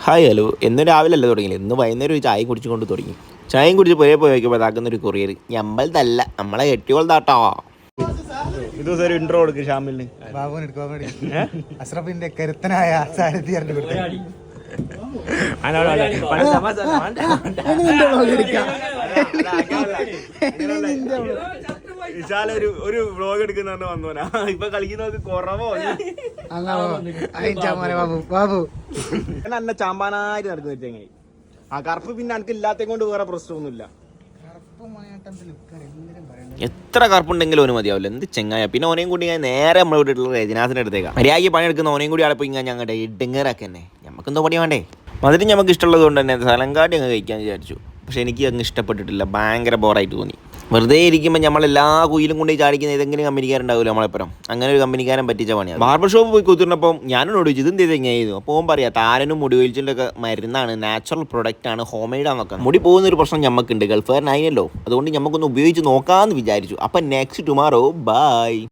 Hi hello എന്ന് രാവിലെ അല്ല തുടങ്ങിയില്ല, ഇന്ന് വൈകുന്നേരം ഒരു ചായ കുടിച്ചുകൊണ്ട് തുടങ്ങി. ചായയും കുടിച്ച് പോയി വയ്ക്കുമ്പോൾ അതാക്കുന്നൊരു കൊറിയർ ഞമ്മൾതല്ല, നമ്മളെ കെട്ടിയോൾതാട്ടോ. ഇത് ഒരു ഇൻട്രോ കൊടുക്കും ഷാമിലിന്. അഷ്റഫിന്റെ കരുത്തനായ സാരഥിയായിട്ട് ഒരു വ്ളോഗ് എടുക്കുന്ന വന്നോനാ ഇപ്പൊ കളിക്കുന്നവർക്ക് കുറവോ ബാബു എന്നെ ചാമ്പാനായിട്ട് നടക്കുന്ന ചെങ്ങായി. ആ കറുപ്പ് പിന്നെ എനിക്ക് ഇല്ലാത്ത കൊണ്ട് വേറെ പ്രശ്നമൊന്നുമില്ല. എത്ര കറുപ്പുണ്ടെങ്കിലും ഓന് മതിയാവില്ല. എന്ത് ചെങ്ങായ. പിന്നെ ഓനെയും കൂടി ഞാൻ നേരെ നമ്മളെ വീട്ടിലുള്ള രജനാഥിന്റെ അടുത്തേക്കാണ്. മര്യാദയ്ക്ക് പണിയെടുക്കുന്ന ഓനെയും കൂടി അവിടെ പോയി ഞങ്ങളുടെ ഇടുങ്ങേറാക്കി തന്നെ. നമുക്കെന്തോ പണി വേണ്ടേ. അതിന് നമുക്ക് ഇഷ്ടമുള്ളത് കൊണ്ട് തന്നെ സ്ഥലങ്കാട്ടി അങ്ങ് കഴിക്കാൻ വിചാരിച്ചു. പക്ഷെ എനിക്ക് അങ്ങ് ഇഷ്ടപ്പെട്ടിട്ടില്ല. ഭയങ്കര ബോറായിട്ട് തോന്നി. വെറുതെ ഇരിക്കുമ്പോൾ നമ്മളെല്ലാ കുയിലും കൊണ്ട് ചാടിക്കുന്ന ഏതെങ്കിലും കമ്പനിക്കാരുണ്ടാവില്ല നമ്മളെപ്പുറം. അങ്ങനെ ഒരു കമ്പനിക്കാരൻ പറ്റിച്ച പണിയാണ്. ബാർബർ ഷോപ്പ് പോയി കുത്തിരുന്നപ്പോൾ ഞാനോട് ചോദിച്ചു ഇതെന്ത് ചെയ്തു. അപ്പോൾ ഓൻ പറയാം താരനും മുടി ഒഴിച്ചിൻ്റെ ഒക്കെ മരുന്നാണ്, നാച്ചുറൽ പ്രൊഡക്റ്റ് ആണ്, ഹോം മെയ്ഡാന്നൊക്കെ. മുടി പോകുന്നൊരു പ്രശ്നം നമുക്കുണ്ട്, ഗൾഫുകാരനായല്ലോ. അതുകൊണ്ട് നമുക്കൊന്ന് ഉപയോഗിച്ച് നോക്കാമെന്ന് വിചാരിച്ചു. അപ്പം നെക്സ്റ്റ് ടുമാറോ ബൈ.